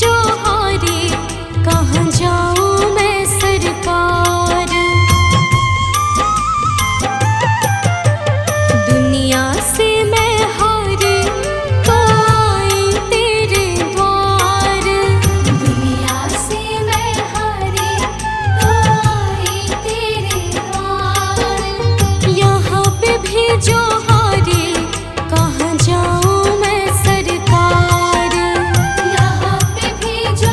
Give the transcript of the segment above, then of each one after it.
जो हारे कहाँ जाऊँ मैं सरकार। दुनिया से मैं हारी तो आई तेरे द्वार। दुनिया से मैं हारी तो आई तेरे द्वार। यहाँ पे भी जो हारे कहाँ जाऊँ मैं सरकार। यहाँ पे भी जो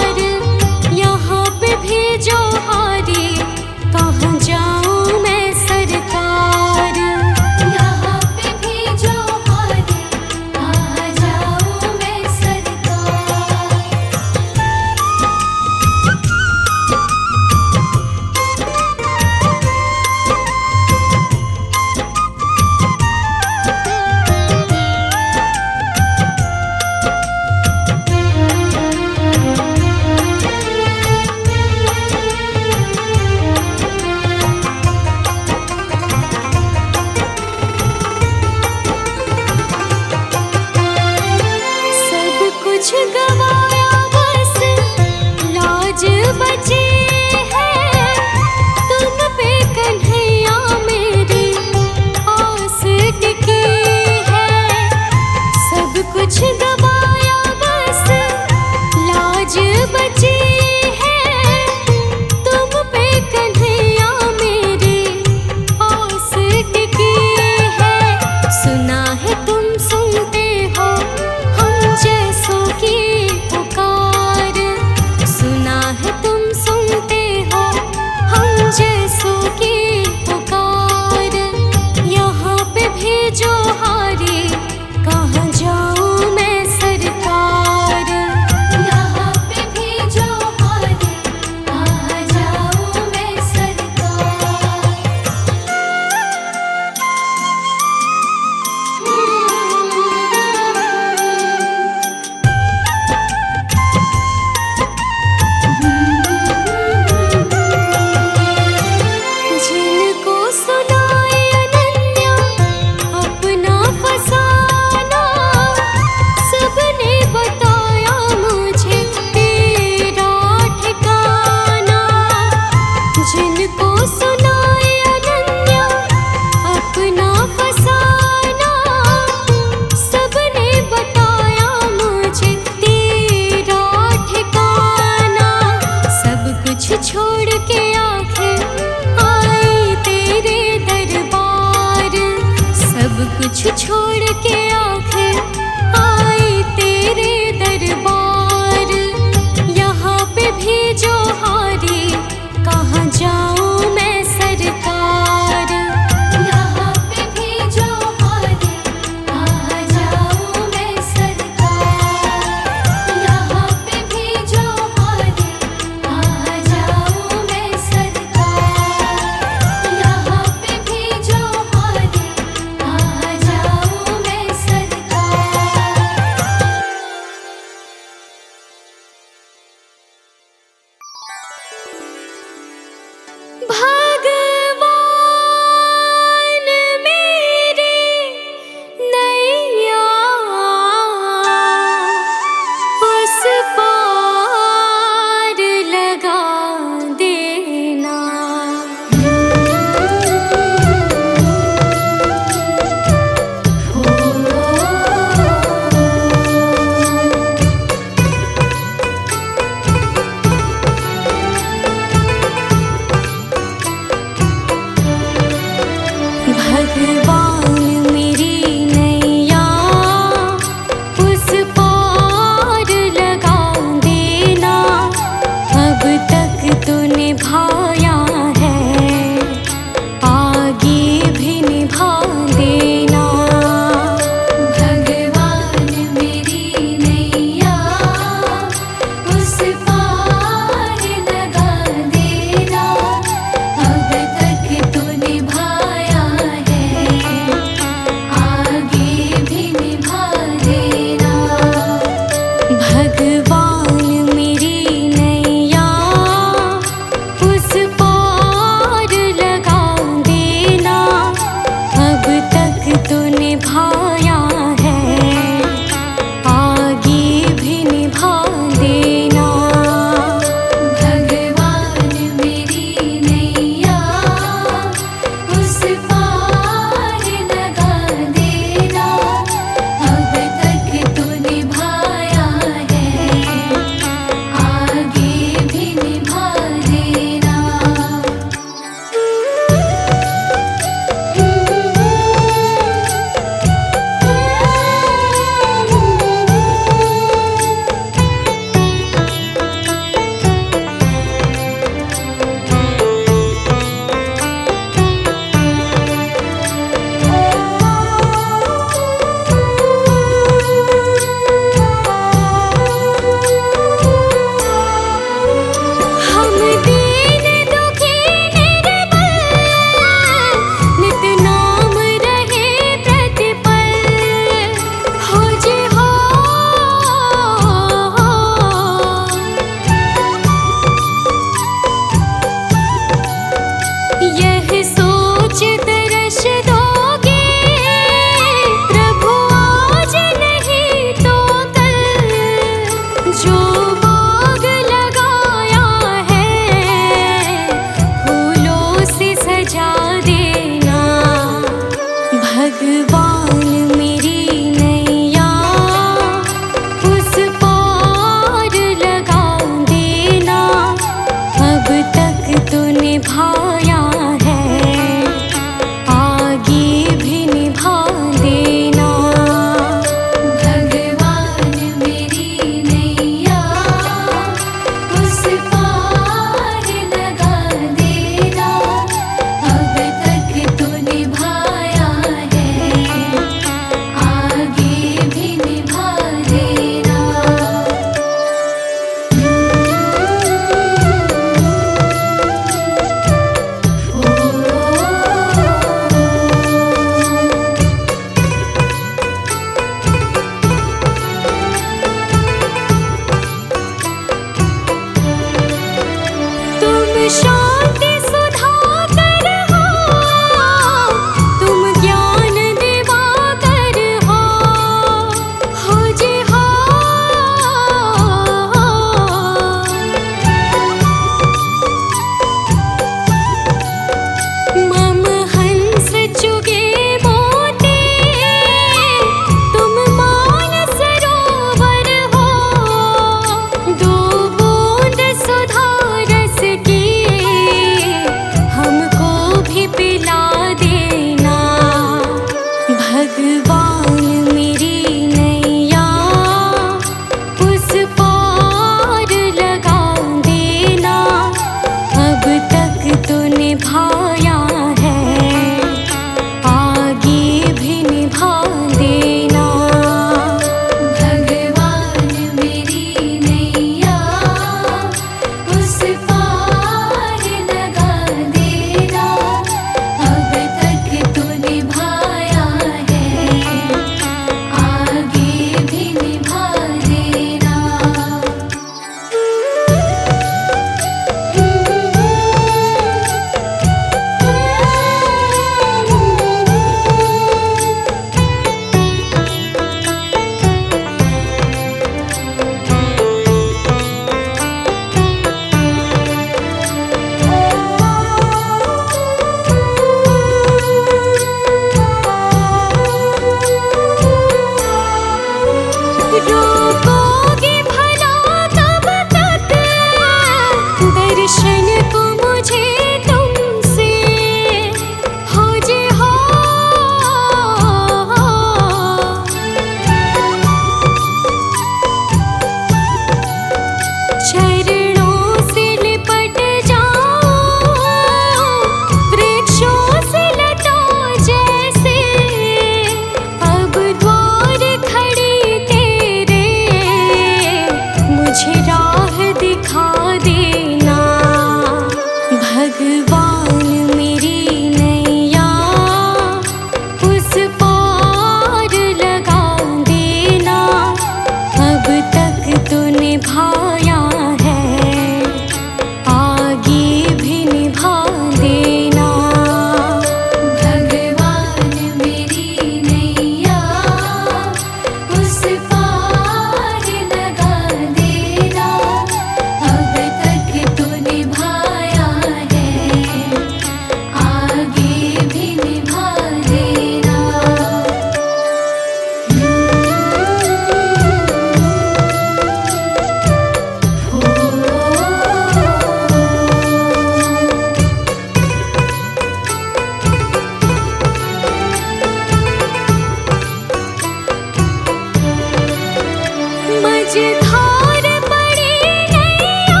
मझधार पड़ी नैया,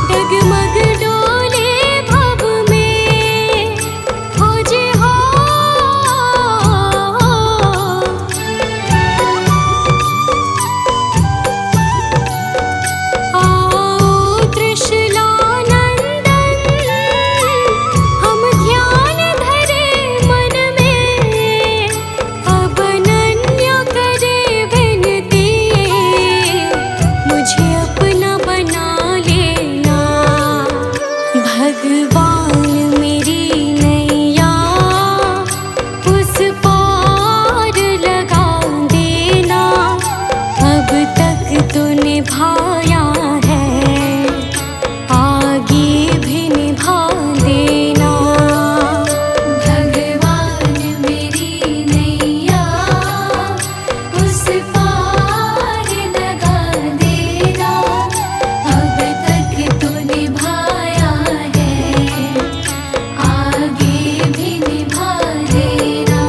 डगमग डोले भव में, खोज हो आओ त्रिशूलानंदन, हम ध्यान धरे मन में, अब अनन्य करे विनती, मुझे अपना बना लेना। भगवान मेरी नैया उस पार लगा देना, अब तक तो निभाया है, आगे भी निभा देना। भगवान मेरी नैया उस पार लगा देना, अब तक तो निभाया है, आगे भी निभा देना।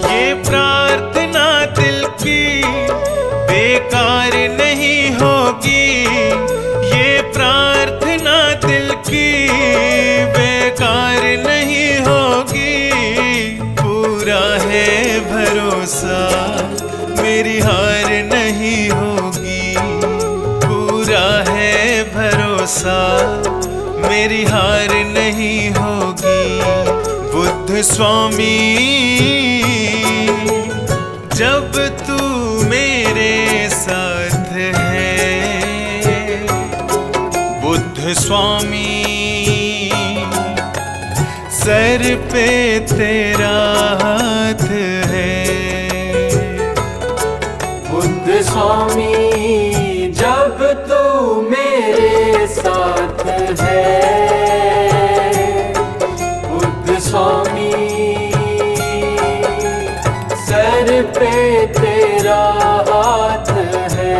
ये प्रार्थना दिल की बेकार नहीं होगी, ये प्रार्थना दिल की बेकार नहीं होगी। पूरा है भरोसा मेरी हार नहीं होगी, पूरा है भरोसा मेरी हार नहीं होगी। बुद्ध स्वामी जब तू मेरे साथ है, बुद्ध स्वामी सर पे तेरा हाथ है। बुद्ध स्वामी जब तू मेरे साथ है, बुद्ध स्वामी सर पे तेरा हाथ है।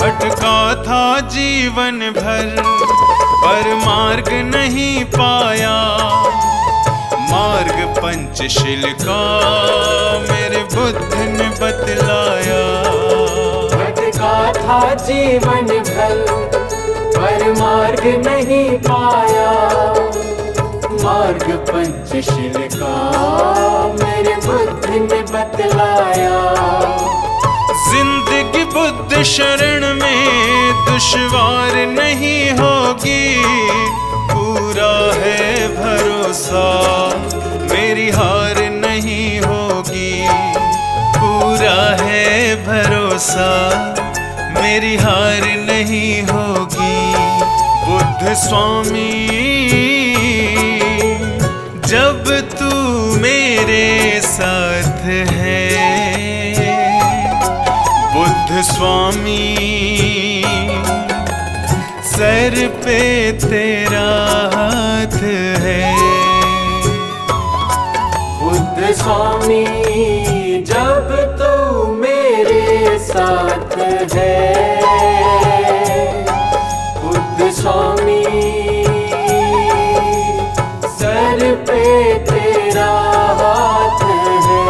भटका था जीवन भर पर मार्ग नहीं पाया, मार्ग पंचशील का मेरे बुद्ध ने बतलाया। भटका था जीवन भर पर मार्ग नहीं पाया, मार्ग पंचशील का मेरे बुद्ध ने बतलाया। जिंदगी बुद्ध शरण में दुश्वार नहीं होगी, पूरा है भरोसा मेरी हार नहीं होगी, पूरा है भरोसा मेरी हार नहीं होगी। बुद्ध स्वामी जब तू मेरे साथ है, बुद्ध स्वामी सर पे तेरा हाथ है। बुद्ध स्वामी जब तू मेरे साथ है, बुद्ध स्वामी सर पे तेरा हाथ है।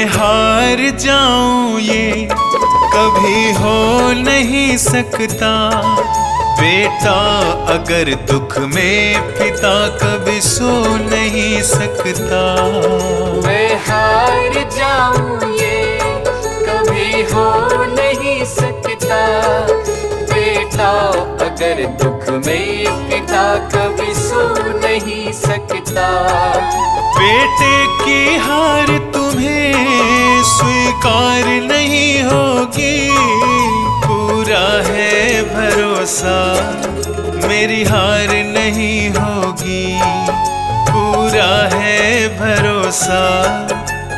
मैं हार जाऊं ये कभी हो नहीं सकता। बेटा अगर दुख में पिता कभी सो नहीं सकता। मैं हार जाऊं ये कभी हो नहीं सकता। बेटा अगर दुख में पिता कभी सो नहीं सकता। बेटे की हार तुम्हें स्वीकार नहीं होगी। पूरा है भरोसा मेरी हार नहीं होगी। पूरा है भरोसा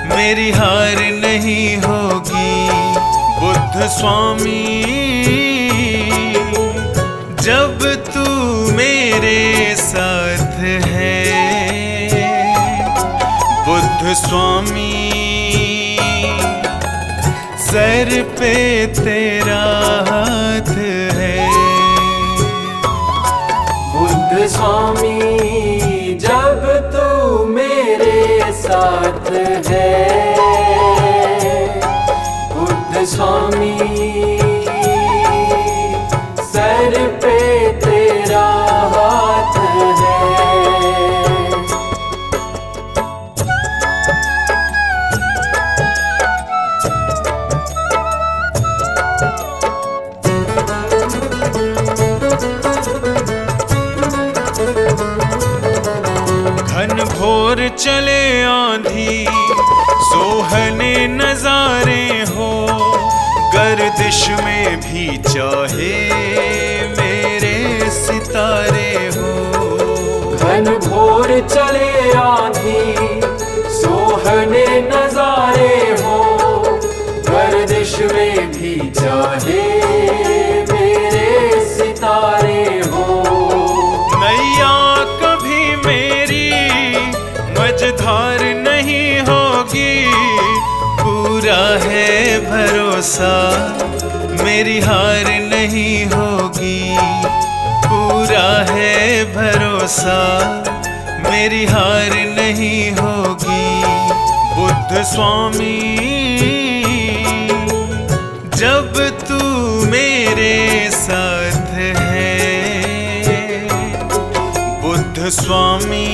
मेरी हार नहीं होगी। बुद्ध स्वामी जब तू मेरे साथ है। बुद्ध स्वामी सर पे तेरा हाथ है। बुद्ध स्वामी जब तू मेरे साथ है। बुद्ध स्वामी सर पे तेरा हाथ है। घन घोर चले आंधी सोहने नजारे हो। गर्दिश में भी चाहे मेरे सितारे हो। घन घोर चले आंधी सोहने नजारे हो। गर्दिश में भी चाहे मेरे सितारे हो। नैया कभी मेरी मझधार नहीं होगी। पूरा है भरोसा मेरी हार नहीं होगी। पूरा है भरोसा मेरी हार नहीं होगी। बुद्ध स्वामी जब तू मेरे साथ है। बुद्ध स्वामी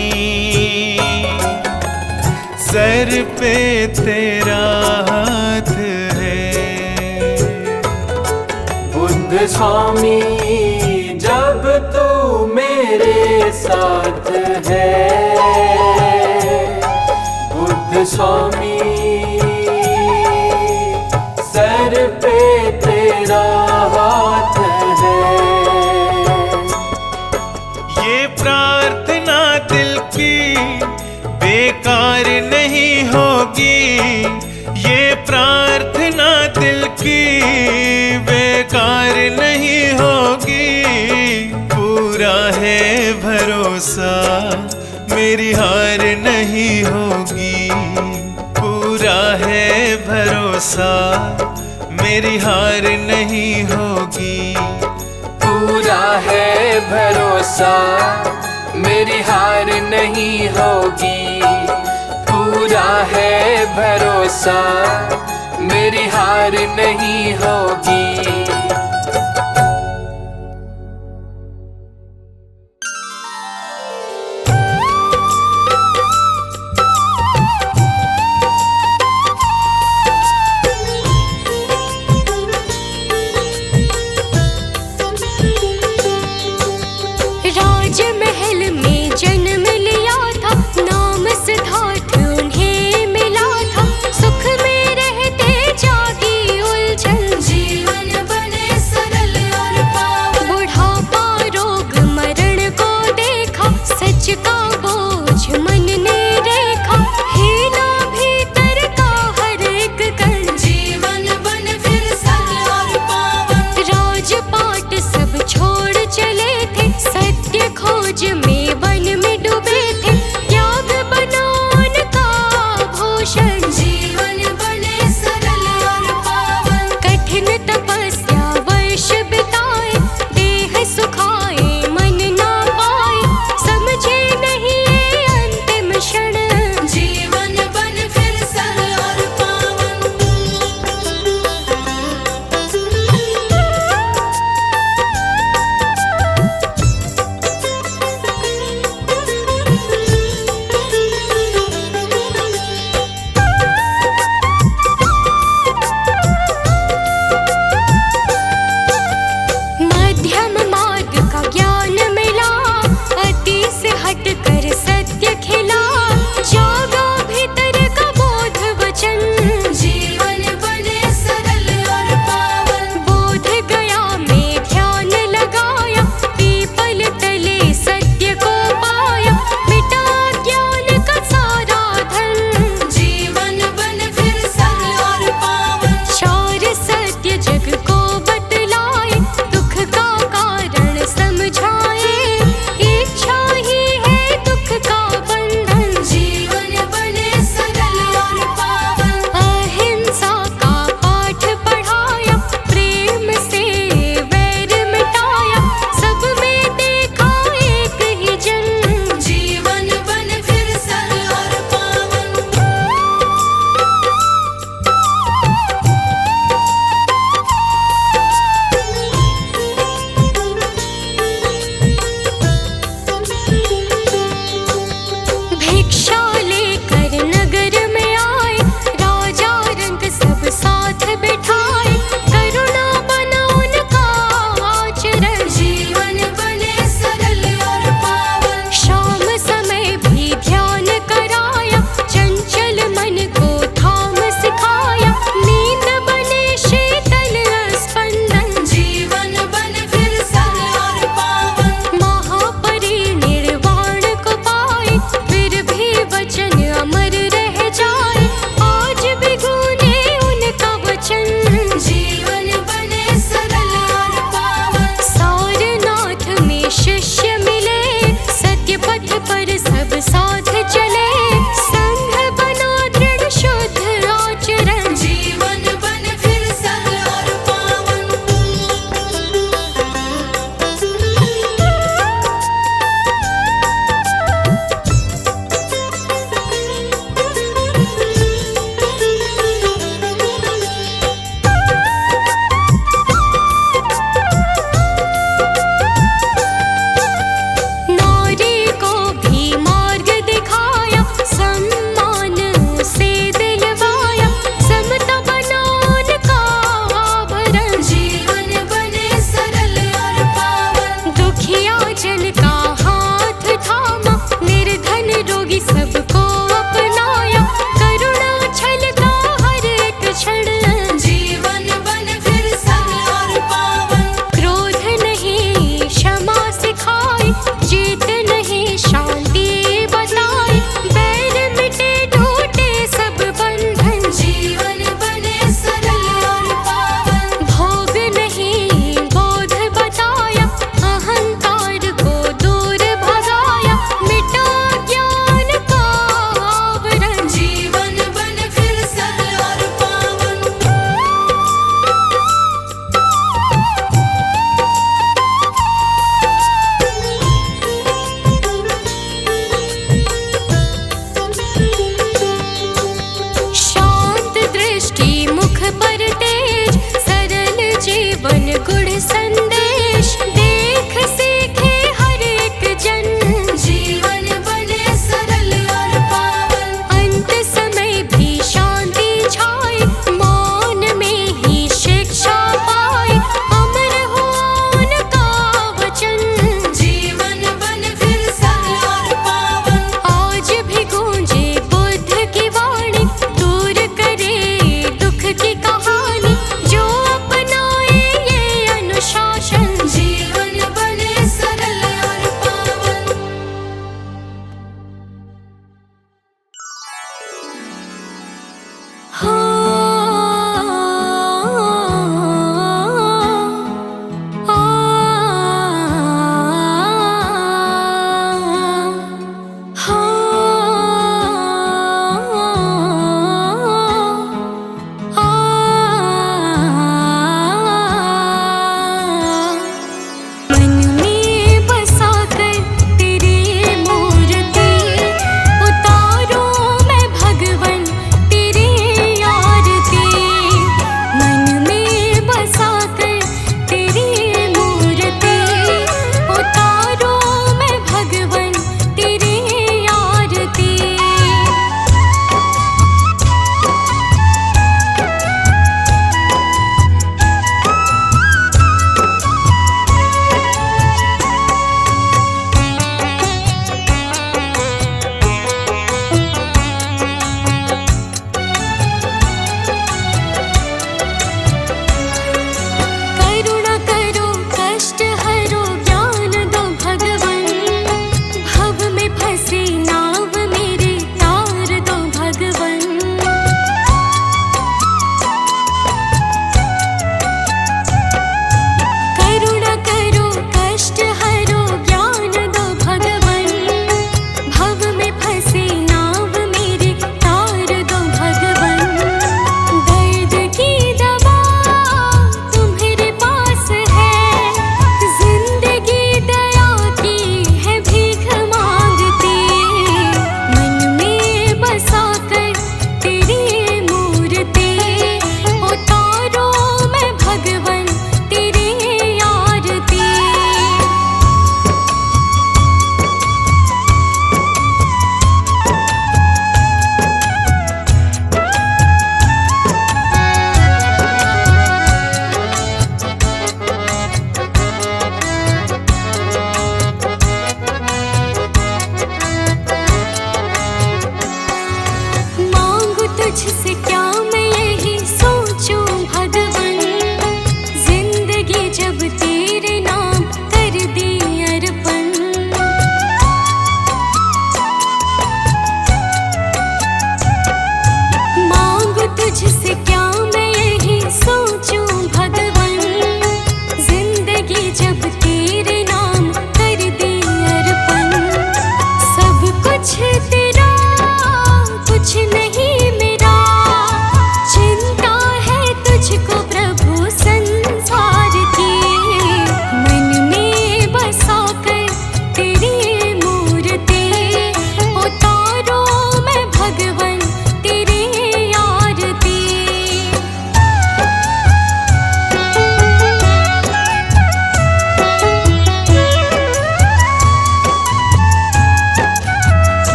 सर पे तेरा हाथ है। बुद्ध स्वामी जब तू मेरे साथ है। बुद्ध स्वामी सर पे तेरा हाथ है। ये प्रार्थना दिल की बेकार नहीं होगी। ये प्रार्थना दिल की बेकार नहीं होगी। पूरा है भरोसा मेरी हार नहीं होगी। पूरा है भरोसा मेरी हार नहीं होगी। पूरा है भरोसा मेरी हार नहीं होगी। पूरा है भरोसा मेरी हार नहीं होगी। राजमहल में जन्म लिया था। नाम सिद्धार्थ उन्हें मिला था। सुख में रहते जागी उलझन जीवन बन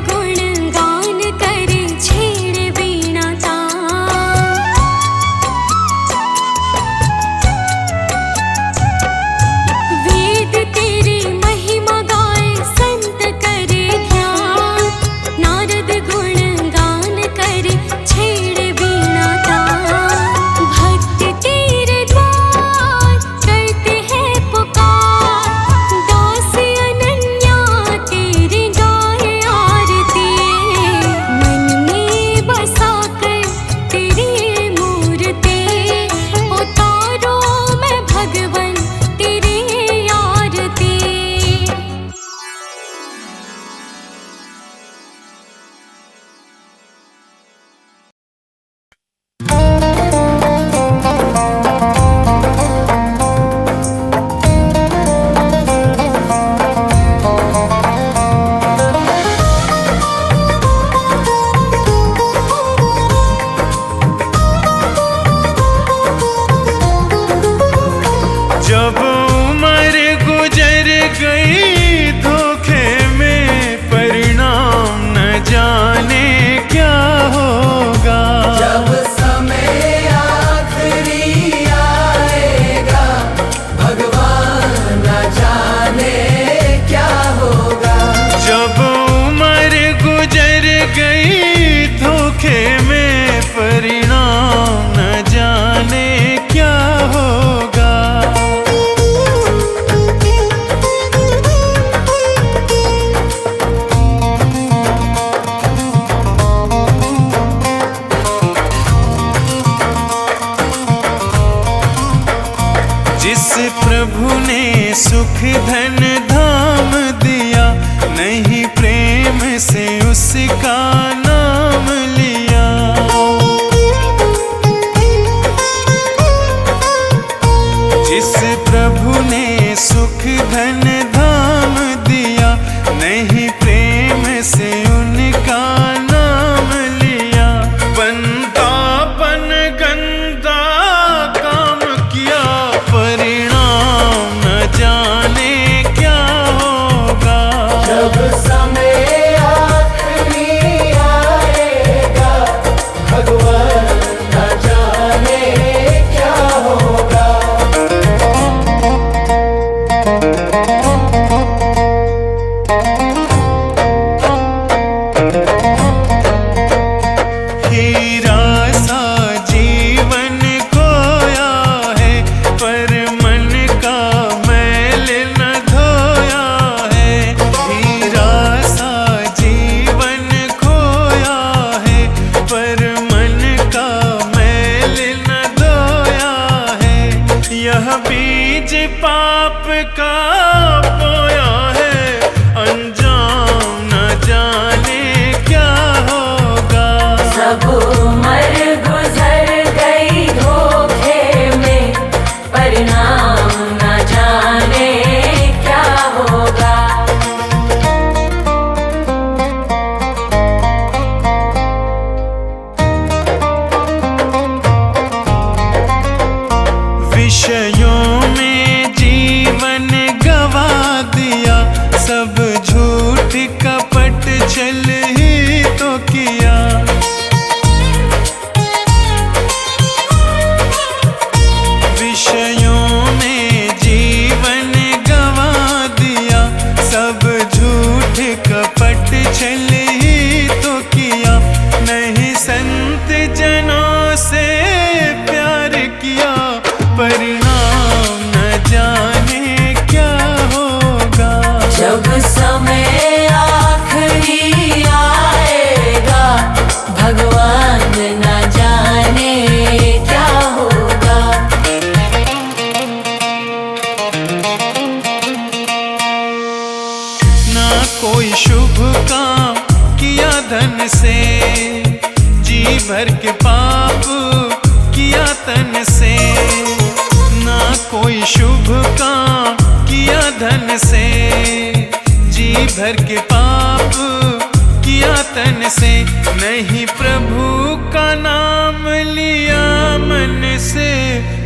गुणगान करे छेड़ वीणा तान। वेद तेरी महिमा गाए संत करे ध्यान, नारद गुणगान करे छेड़ वीणा तान। भक्त तेरे द्वार करते हैं पुकार, दास अनन्या तेरी गाए आरती। मन में बसा कर तेरी मूर्ति, उतारो मैं भगवन तेरी आरती। जब उम्र गुजर गई धोखे में परिणाम न जाने क्या होगा। जब समय आखिरी आएगा भगवान न जाने क्या होगा। जब उम्र गुजर गई धोखे में परिणाम न जाने क्या होगा। जिस प्रभु ने सुख धन धाम दिया, नहीं प्रेम से उसका नाम लिया। जिस प्रभु ने सुख धन धाम दिया, नहीं प्रेम से उनका नाम लिया। बंदापन गंदा काम किया, परिणाम न जाने क्या होगा। जब समय आखिरी आएगा भगवान न जाने क्या होगा। हीरा सा जीवन खोया है, पर मन का मैल न धोया है। हीरा सा जीवन खोया है, पर मन का मैल न धोया है। यह बीज पाप का बोया है, अंजाम न जाने क्या होगा। सब उम्र गुजर गई धोखे में, परिणाम न जाने क्या होगा। विषयों में जीवन गवा दिया, सब झूठ कपट छल ही तो किया। विषयों में जीवन गवा दिया, सब झूठ कपट छल ही तो किया। नहीं संत जनों से प्यार किया, परिणाम न जाने क्या होगा। जब समय आखिरी आएगा भगवान न जाने क्या होगा। ना कोई शुभ काम किया धन से, जी भर के पाप किया तन से। ना कोई शुभ काम किया धन से, जी भर के पाप किया तन से। नहीं प्रभु का नाम लिया मन से,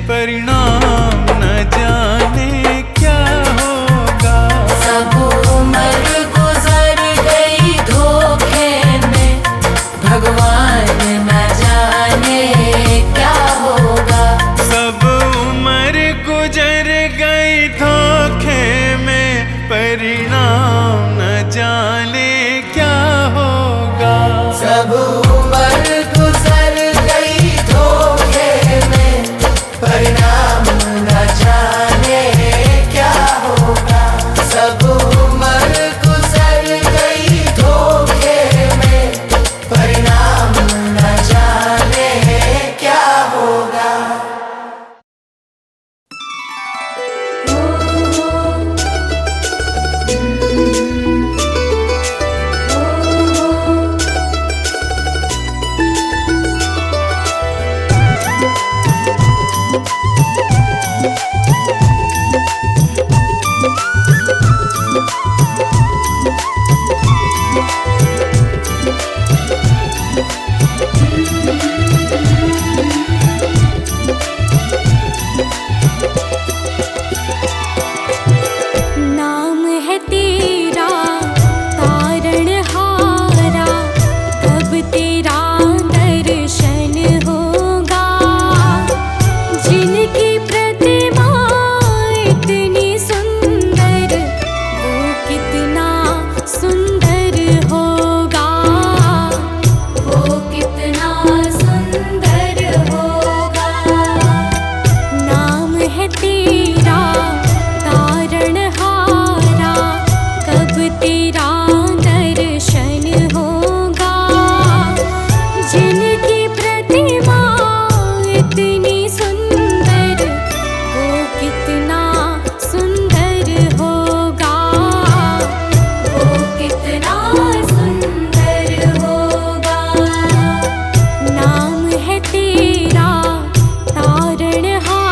परिणाम न जाने क्या होगा। सब उम्र गुजर गई धोखे सब उम्र गुजर गई धोखे में, परिणाम न जाने क्या होगा। सब उम्र गुजर गई धोखे में, परिणाम न जाने क्या होगा। नाम है तेरा तारणहारा, कब तेरा दर्शन होगा। जिनकी प्रतिमा इतनी सुंदर, वो कितना सुंदर होगा। वो कितना सुंदर होगा। नाम है तेरा तारणहारा, कब तेरा दर्शन होगा। जिनकी प्रतिमा इतनी सुंदर, वो कितना सुंदर होगा। वो कितना सुंदर होगा। नाम है तेरा तारणहारा।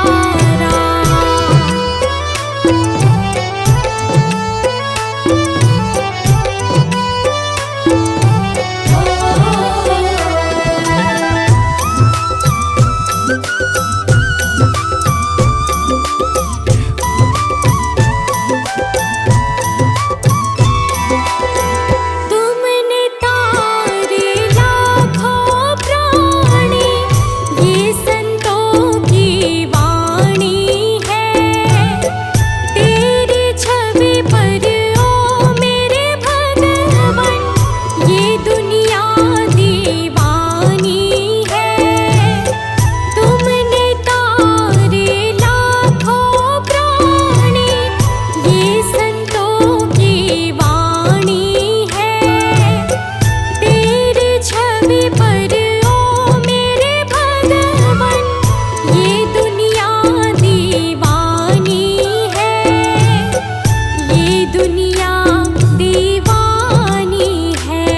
तुमने तारे लाखों प्राणी, ये संतों की वाणी है। तेरी छवि पर ओ मेरे भगवन, ये दुनिया दीवानी है। तुमने तारे लाखों प्राणी, ये संतों की वाणी है। तेरी छवि पर ओ मेरे भगवन, ये दुनिया दीवानी है। ये दुनिया दीवानी है।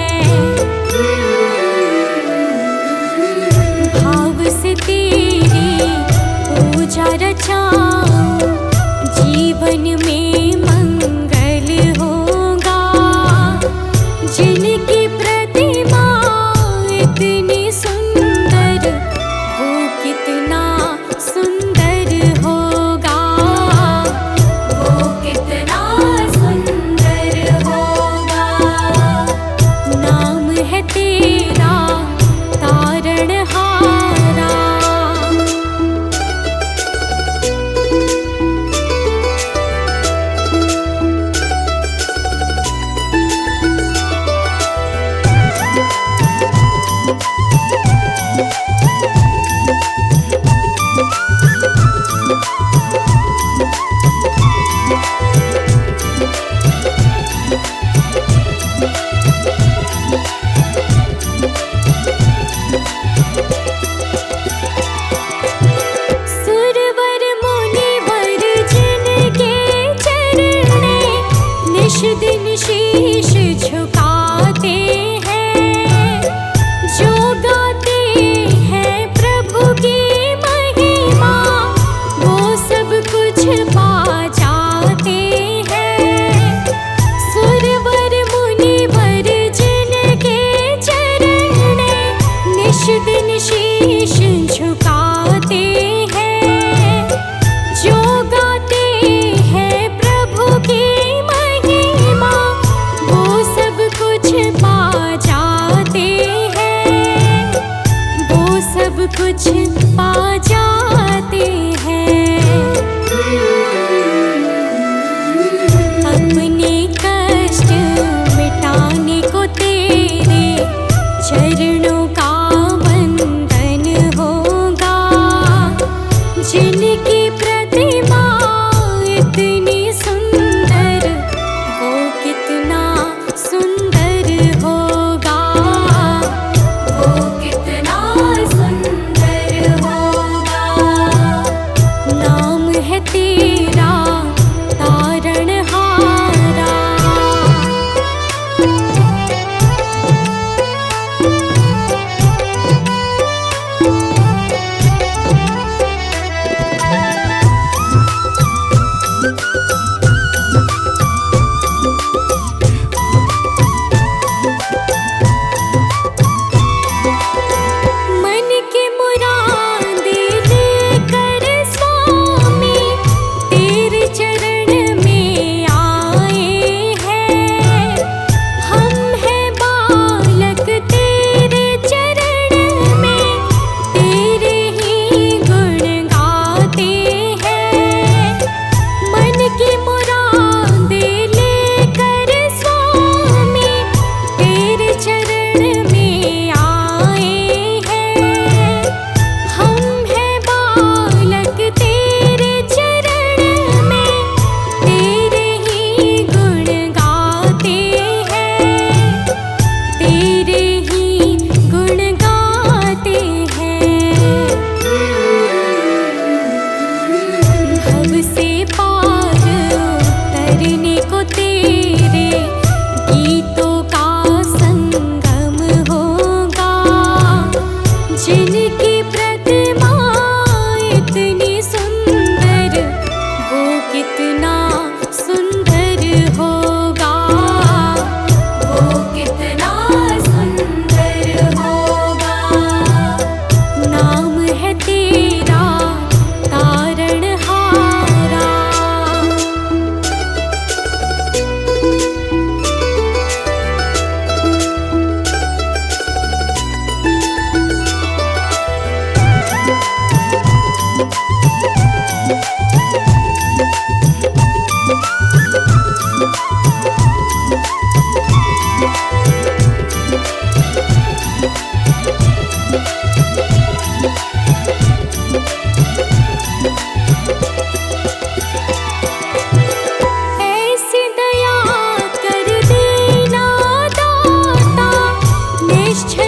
भाव से तेरी पूजा रचाऊं, जीवन में मंगल होगा। जिनकी प्रतिमा इतनी सुंदर, वो कितना सुंदर होगा। वो कितना सुंदर होगा। नाम है तेरा तारणहारा। सुरवर मुनिवर जिनके चरणे, निश दिन शीश झुकाते हैं। जो गाते हैं प्रभु की महिमा, वो सब कुछ पा जाते हैं। सुरवर मुनिवर जिनके चरणे, निश दिन शीश झुकाते हैं। जो गाते हैं प्रभु की महिमा, वो सब कुछ पा जाते हैं। वो सब कुछ पा जाते हैं। अपने कष्ट मिटाने को तेरे चरण निश्चय